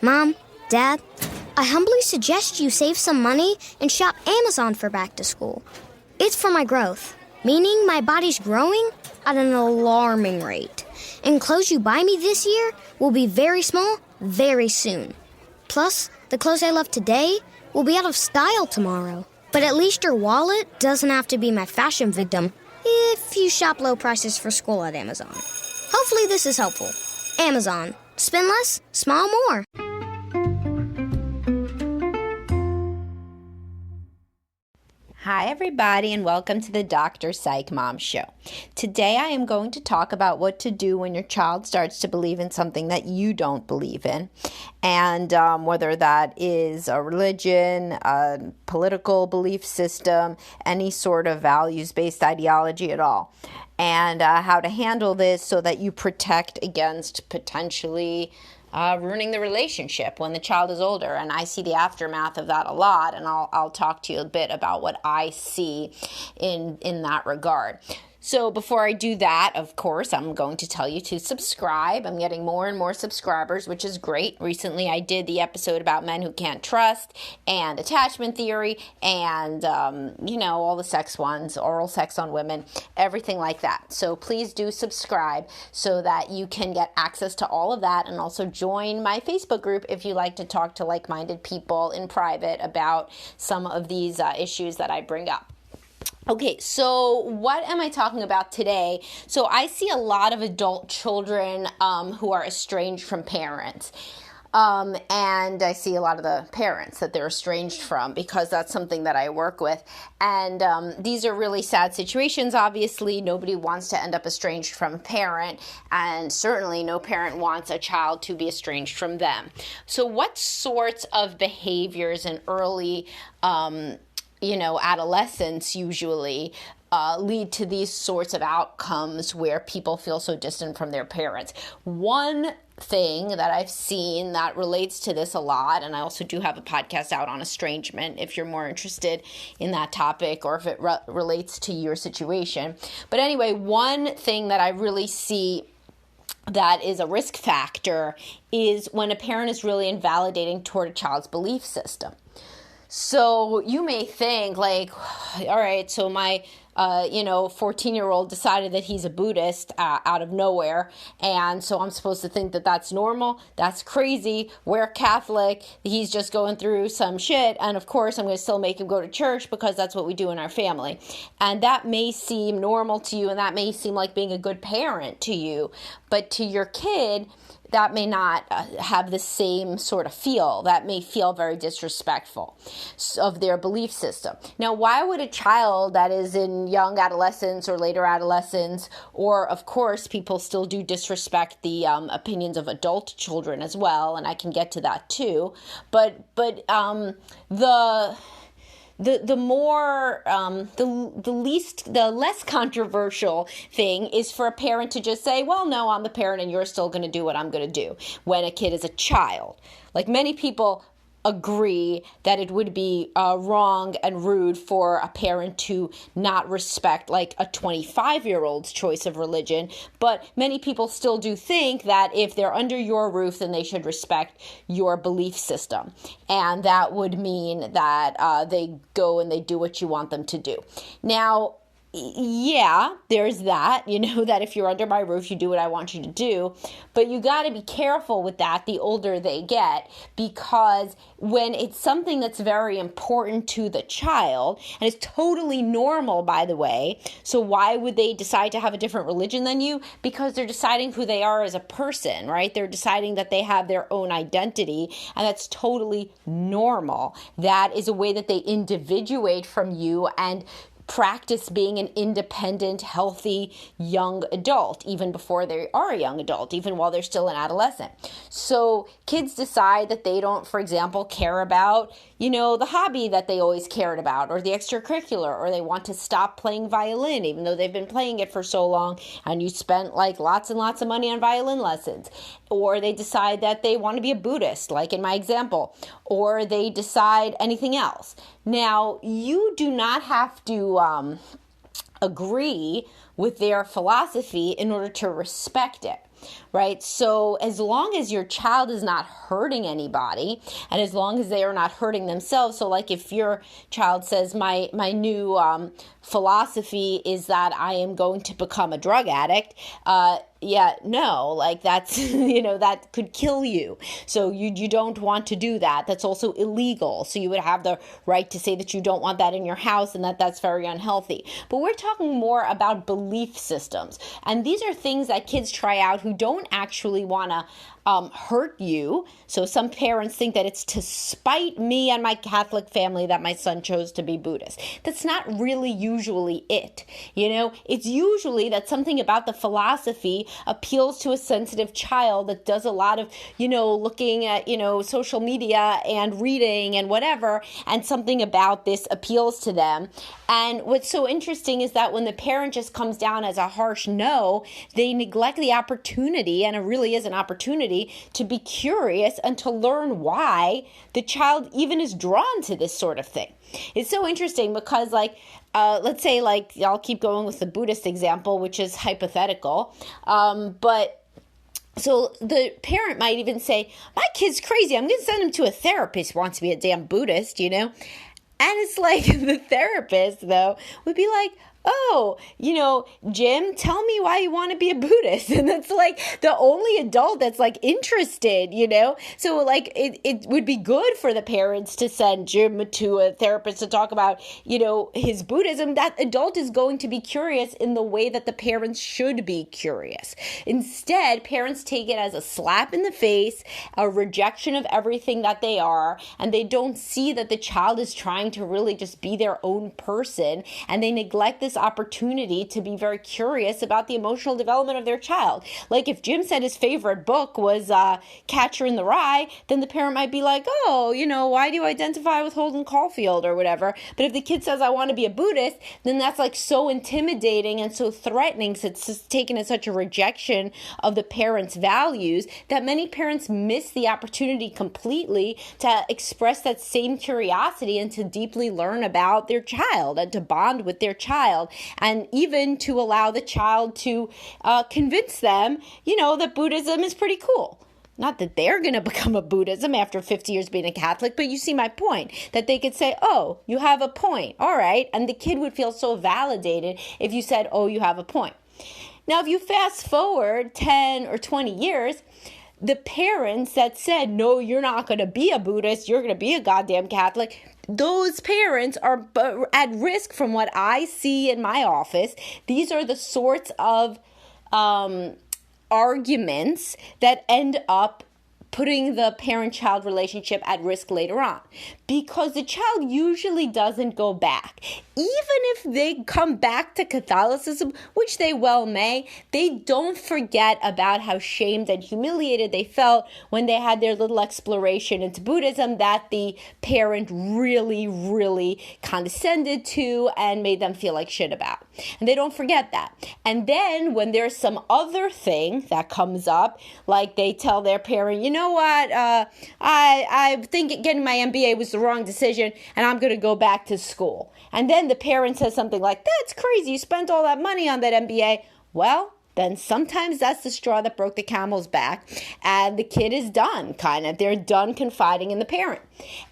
Mom, Dad, I humbly suggest you save some money and shop Amazon for back to school. It's for my growth, meaning my body's growing at an alarming rate. And clothes you buy me this year will be very small very soon. Plus, the clothes I love today will be out of style tomorrow. But at least your wallet doesn't have to be my fashion victim if you shop low prices for school at Amazon. Hopefully this is helpful. Amazon. Spend less, smile more. Hi everybody, and welcome to the Dr. Psych Mom Show. Today I am going to talk about what to do when your child starts to believe in something that you don't believe in, and whether that is a religion, a political belief system, any sort of values-based ideology at all, and how to handle this so that you protect against potentially ruining the relationship when the child is older. And I see the aftermath of that a lot, and I'll talk to you a bit about what I see in that regard. So before I do that, of course, I'm going to tell you to subscribe. I'm getting more and more subscribers, which is great. Recently, I did the episode about men who can't trust and attachment theory and, all the sex ones, oral sex on women, everything like that. So please do subscribe so that you can get access to all of that, and also join my Facebook group if you like to talk to like-minded people in private about some of these issues that I bring up. Okay, so what am I talking about today? So I see a lot of adult children who are estranged from parents. And I see a lot of the parents that they're estranged from, because that's something that I work with. And these are really sad situations. Obviously, nobody wants to end up estranged from a parent, and certainly no parent wants a child to be estranged from them. So what sorts of behaviors in early adolescence usually lead to these sorts of outcomes where people feel so distant from their parents? One thing that I've seen that relates to this a lot, and I also do have a podcast out on estrangement if you're more interested in that topic or if it relates to your situation. But anyway, one thing that I really see that is a risk factor is when a parent is really invalidating toward a child's belief system. So you may think like, all right, so my 14-year-old decided that he's a Buddhist out of nowhere, and so I'm supposed to think that that's normal? That's crazy. We're Catholic. He's just going through some shit, and of course I'm going to still make him go to church because that's what we do in our family. And that may seem normal to you, and that may seem like being a good parent to you, but to your kid, that may not have the same sort of feel. That may feel very disrespectful of their belief system. Now, why would a child that is in young adolescence or later adolescence, or of course people still do disrespect the opinions of adult children as well, and I can get to that too, but the less controversial thing is for a parent to just say, well, no, I'm the parent and you're still going to do what I'm going to do when a kid is a child. Like, many people agree that it would be wrong and rude for a parent to not respect like a 25-year-old's choice of religion, but many people still do think that if they're under your roof, then they should respect your belief system, and that would mean that they go and they do what you want them to do. Now, yeah, there's that, that if you're under my roof, you do what I want you to do. But you got to be careful with that the older they get, because when it's something that's very important to the child, and it's totally normal, by the way, so why would they decide to have a different religion than you? Because they're deciding who they are as a person, right? They're deciding that they have their own identity, and that's totally normal. That is a way that they individuate from you and practice being an independent, healthy young adult, even before they are a young adult, even while they're still an adolescent. So kids decide that they don't, for example, care about, the hobby that they always cared about, or the extracurricular, or they want to stop playing violin, even though they've been playing it for so long, and you spent like lots and lots of money on violin lessons. Or they decide that they want to be a Buddhist, like in my example, or they decide anything else. Now, you do not have to agree with their philosophy in order to respect it. right? So as long as your child is not hurting anybody, and as long as they are not hurting themselves, so like if your child says, my new philosophy is that I am going to become a drug addict, that's, that could kill you. So you don't want to do that. That's also illegal. So you would have the right to say that you don't want that in your house and that that's very unhealthy. But we're talking more about belief systems. And these are things that kids try out who don't actually want to hurt you. So some parents think that it's to spite me and my Catholic family that my son chose to be Buddhist. That's not really usually it. It's usually that something about the philosophy appeals to a sensitive child that does a lot of, looking at, social media and reading and whatever, and something about this appeals to them. And what's so interesting is that when the parent just comes down as a harsh no, they neglect the opportunity, and it really is an opportunity to be curious and to learn why the child even is drawn to this sort of thing. It's so interesting because let's say I'll keep going with the Buddhist example, which is hypothetical. But so the parent might even say, my kid's crazy. I'm going to send him to a therapist who wants to be a damn Buddhist, And it's like the therapist, though, would be like, oh, Jim, tell me why you want to be a Buddhist. And that's like the only adult that's interested, So it would be good for the parents to send Jim to a therapist to talk about, his Buddhism. That adult is going to be curious in the way that the parents should be curious. Instead, parents take it as a slap in the face, a rejection of everything that they are, and they don't see that the child is trying to really just be their own person, and they neglect this opportunity to be very curious about the emotional development of their child. Like if Jim said his favorite book was Catcher in the Rye, then the parent might be like, oh, why do you identify with Holden Caulfield or whatever? But if the kid says, I want to be a Buddhist, then that's so intimidating and so threatening. So it's just taken as such a rejection of the parent's values that many parents miss the opportunity completely to express that same curiosity and to deeply learn about their child and to bond with their child. And even to allow the child to convince them, that Buddhism is pretty cool. Not that they're going to become a Buddhism after 50 years being a Catholic, but you see my point, that they could say, oh, you have a point. All right. And the kid would feel so validated if you said, oh, you have a point. Now, if you fast forward 10 or 20 years, the parents that said, no, you're not going to be a Buddhist, you're going to be a goddamn Catholic, those parents are at risk from what I see in my office. These are the sorts of arguments that end up putting the parent-child relationship at risk later on, because the child usually doesn't go back. Even if they come back to Catholicism, which they well may, they don't forget about how shamed and humiliated they felt when they had their little exploration into Buddhism that the parent really, really condescended to and made them feel like shit about. And they don't forget that. And then when there's some other thing that comes up, like they tell their parent, you know what, I think getting my MBA was the wrong decision and I'm going to go back to school. And then the parent says something like, that's crazy, you spent all that money on that MBA. Well, then sometimes that's the straw that broke the camel's back, and the kid is done, They're done confiding in the parent.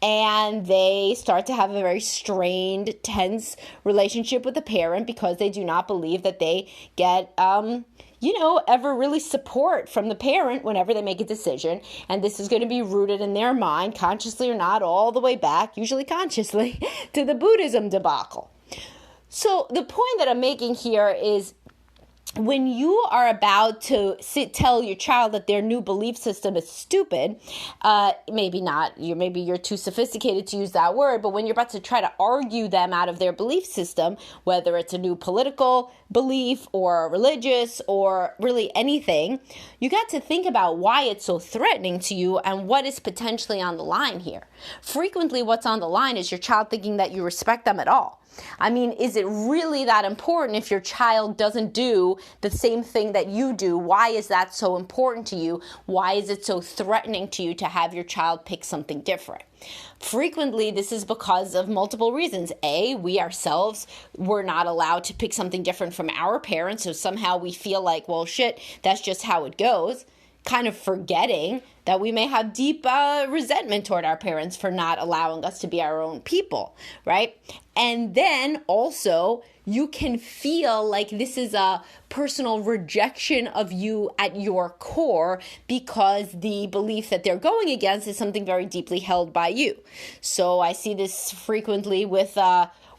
And they start to have a very strained, tense relationship with the parent because they do not believe that they get, ever really support from the parent whenever they make a decision. And this is going to be rooted in their mind, consciously or not, all the way back, usually consciously, to the Buddhism debacle. So the point that I'm making here is, when you are about to tell your child that their new belief system is stupid, maybe you're too sophisticated to use that word, but when you're about to try to argue them out of their belief system, whether it's a new political belief or religious or really anything, you got to think about why it's so threatening to you and what is potentially on the line here. Frequently, what's on the line is your child thinking that you respect them at all. I mean, is it really that important if your child doesn't do the same thing that you do? Why is that so important to you? Why is it so threatening to you to have your child pick something different? Frequently, this is because of multiple reasons. A, we ourselves were not allowed to pick something different from our parents, so somehow we feel like, well, shit, that's just how it goes, kind of forgetting that we may have deep resentment toward our parents for not allowing us to be our own people, right? And then also, you can feel like this is a personal rejection of you at your core because the belief that they're going against is something very deeply held by you. So I see this frequently with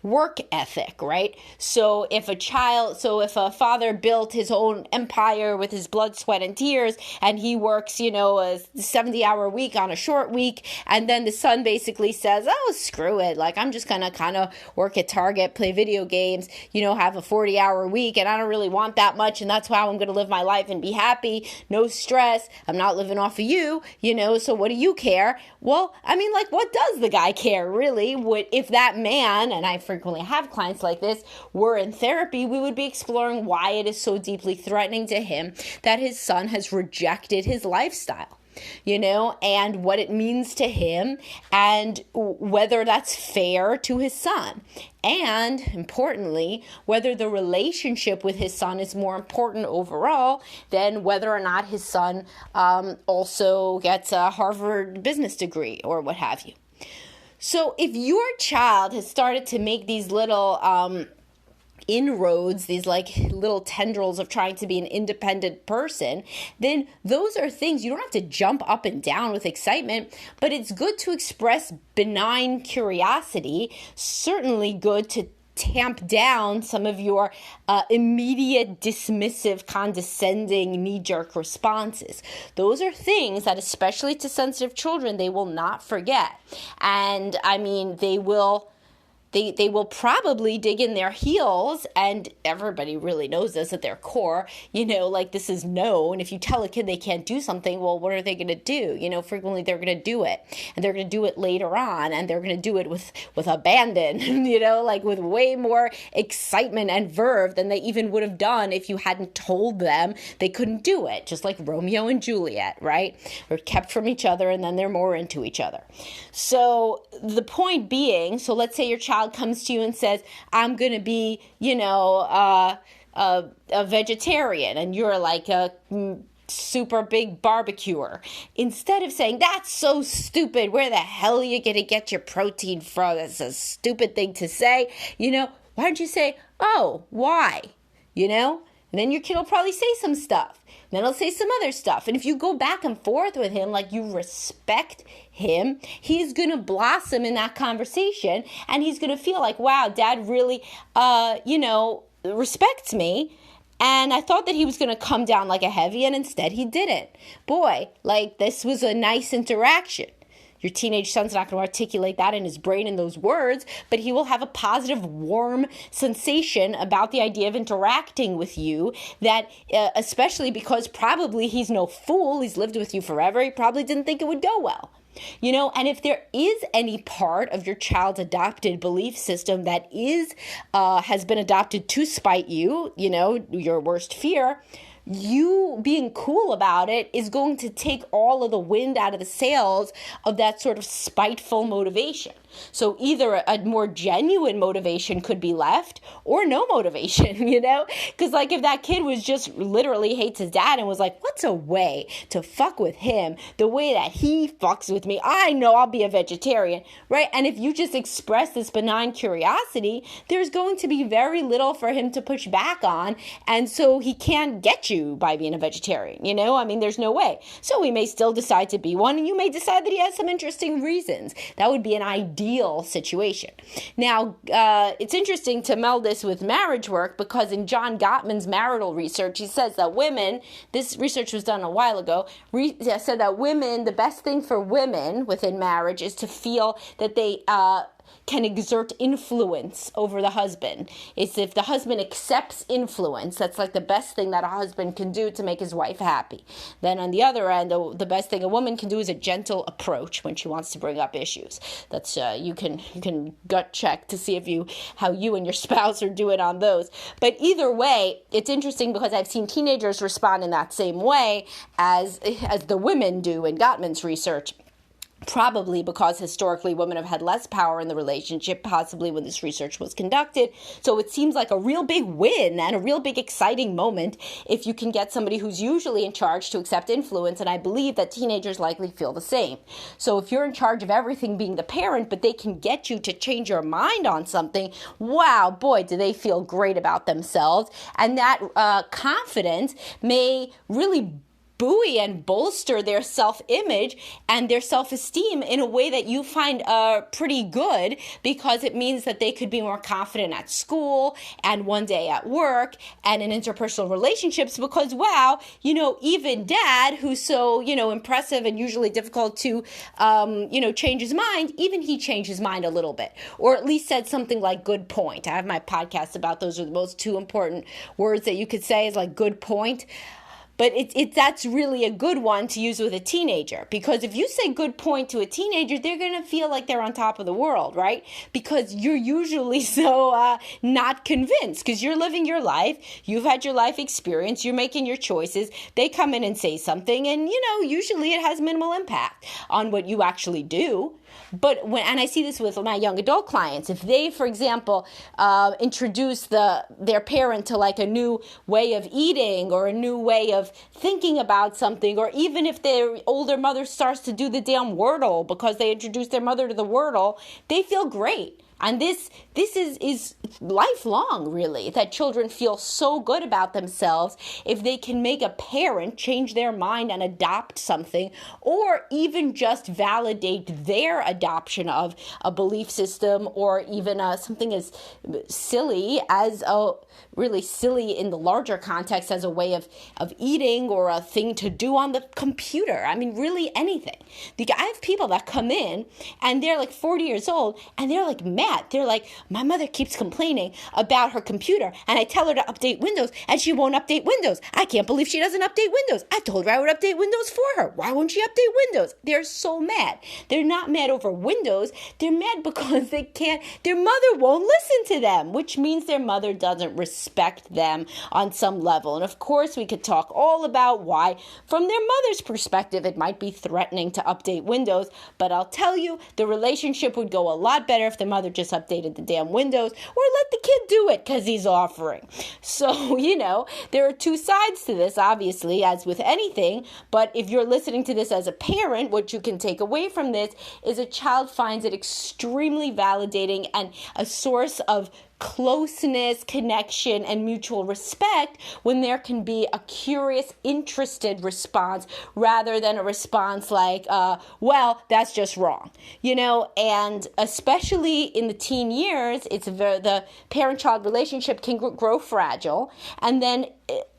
work ethic, right? So if a father built his own empire with his blood, sweat, and tears, and he works, a 70-hour week on a short week, and then the son basically says, oh, screw it, like I'm just gonna kind of work at Target, play video games, have a 40-hour week, and I don't really want that much, and that's how I'm gonna live my life and be happy, no stress, I'm not living off of you, so what do you care? Well, I mean, like, what does the guy care, really? If that man, and I frequently have clients like this, were in therapy, we would be exploring why it is so deeply threatening to him that his son has rejected his lifestyle, and what it means to him and whether that's fair to his son. And importantly, whether the relationship with his son is more important overall than whether or not his son also gets a Harvard business degree or what have you. So if your child has started to make these little inroads, these like little tendrils of trying to be an independent person, then those are things you don't have to jump up and down with excitement, but it's good to express benign curiosity, certainly good to tamp down some of your immediate, dismissive, condescending, knee-jerk responses. Those are things that, especially to sensitive children, they will not forget. And I mean, they will probably dig in their heels, and everybody really knows this at their core, like this is known. If you tell a kid they can't do something, well, what are they going to do? Frequently they're going to do it, and they're going to do it later on, and they're going to do it with abandon, like with way more excitement and verve than they even would have done if you hadn't told them they couldn't do it, just like Romeo and Juliet, right? They're kept from each other, and then they're more into each other. So the point being, so let's say your child comes to you and says, I'm going to be, a vegetarian, and you're like a super big barbecuer. Instead of saying, that's so stupid, where the hell are you going to get your protein from? That's a stupid thing to say. Why don't you say, oh, why? And then your kid will probably say some stuff. Then he'll say some other stuff. And if you go back and forth with him, like you respect him, he's going to blossom in that conversation. And he's going to feel like, wow, Dad really, respects me. And I thought that he was going to come down like a heavy, and instead he didn't. Boy, like this was a nice interaction. Your teenage son's not going to articulate that in his brain in those words, but he will have a positive, warm sensation about the idea of interacting with you that, especially because probably he's no fool, he's lived with you forever, he probably didn't think it would go well. And if there is any part of your child's adopted belief system that has been adopted to spite you, your worst fear, you being cool about it is going to take all of the wind out of the sails of that sort of spiteful motivation. So either a more genuine motivation could be left or no motivation, because like if that kid was just literally hates his dad and was like, what's a way to fuck with him the way that he fucks with me? I know I'll be a vegetarian, right? And if you just express this benign curiosity, there's going to be very little for him to push back on. And so he can't get you by being a vegetarian, I mean, there's no way. So we may still decide to be one, and you may decide that he has some interesting reasons. That would be an ideal situation. Now, it's interesting to meld this with marriage work, because in John Gottman's marital research, he says that women, this research was done a while ago, said that women, the best thing for women within marriage is to feel that they can exert influence over the husband. It's if the husband accepts influence, that's like the best thing that a husband can do to make his wife happy. Then on the other end, the best thing a woman can do is a gentle approach when she wants to bring up issues. That's you can gut check to see how you and your spouse are doing on those. But either way, it's interesting because I've seen teenagers respond in that same way as the women do in Gottman's research. Probably because historically women have had less power in the relationship, possibly when this research was conducted. So it seems like a real big win and a real big exciting moment if you can get somebody who's usually in charge to accept influence. And I believe that teenagers likely feel the same. So if you're in charge of everything being the parent, but they can get you to change your mind on something, wow, boy, do they feel great about themselves. And that confidence may really buoy and bolster their self-image and their self-esteem in a way that you find pretty good, because it means that they could be more confident at school and one day at work and in interpersonal relationships because, wow, even dad, who's so, impressive and usually difficult to, change his mind, even he changed his mind a little bit, or at least said something like good point. I have my podcast about those are the most two important words that you could say is like good point. But that's really a good one to use with a teenager, because if you say good point to a teenager, they're going to feel like they're on top of the world, right? Because you're usually so not convinced because you're living your life. You've had your life experience. You're making your choices. They come in and say something and, usually it has minimal impact on what you actually do. But and I see this with my young adult clients, if they, for example, introduce their parent to like a new way of eating or a new way of thinking about something, or even if their older mother starts to do the damn Wordle because they introduced their mother to the Wordle, they feel great. And this is lifelong, really, that children feel so good about themselves if they can make a parent change their mind and adopt something, or even just validate their adoption of a belief system, or even something as silly as really silly in the larger context as a way of eating or a thing to do on the computer. I mean, really anything. I have people that come in and they're like 40 years old and they're like mad. They're like, my mother keeps complaining about her computer and I tell her to update Windows and she won't update Windows. I can't believe she doesn't update Windows. I told her I would update Windows for her. Why won't she update Windows? They're so mad. They're not mad over Windows. They're mad because their mother won't listen to them, which means their mother doesn't respect them on some level. And of course, we could talk all about why, from their mother's perspective, it might be threatening to update Windows. But I'll tell you, the relationship would go a lot better if the mother just updated the damn Windows, or let the kid do it because he's offering. So, there are two sides to this, obviously, as with anything. But if you're listening to this as a parent, what you can take away from this is a child finds it extremely validating and a source of closeness, connection, and mutual respect when there can be a curious, interested response rather than a response like, well, that's just wrong, and especially in the teen years, the parent-child relationship can grow fragile, and then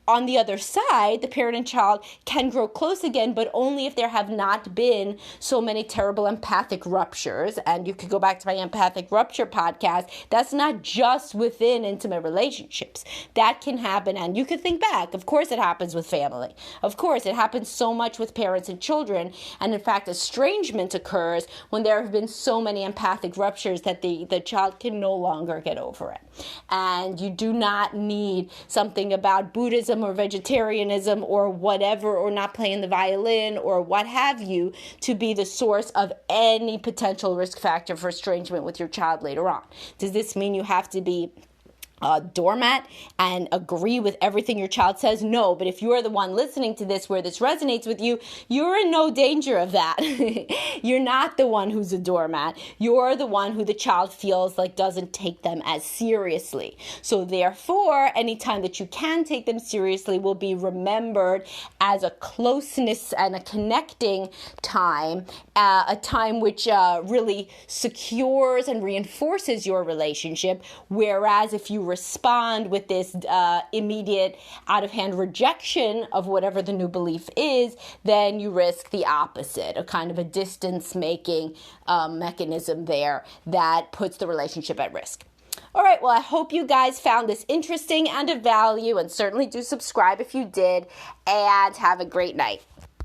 on the other side, the parent and child can grow close again, but only if there have not been so many terrible empathic ruptures. And you could go back to my empathic rupture podcast. That's not just within intimate relationships. That can happen, and you could think back. Of course it happens with family. Of course, it happens so much with parents and children. And in fact, estrangement occurs when there have been so many empathic ruptures that the child can no longer get over it. And you do not need something about Buddhism or vegetarianism or whatever, or not playing the violin or what have you, to be the source of any potential risk factor for estrangement with your child later on. Does this mean you have to be doormat and agree with everything your child says? No, but if you're the one listening to this where this resonates with you, you're in no danger of that. You're not the one who's a doormat. You're the one who the child feels like doesn't take them as seriously. So therefore, anytime that you can take them seriously will be remembered as a closeness and a connecting time, a time which really secures and reinforces your relationship. Whereas if you respond with this immediate out-of-hand rejection of whatever the new belief is, then you risk the opposite, a kind of a distance-making mechanism there that puts the relationship at risk. All right, well, I hope you guys found this interesting and of value, and certainly do subscribe if you did, and have a great night.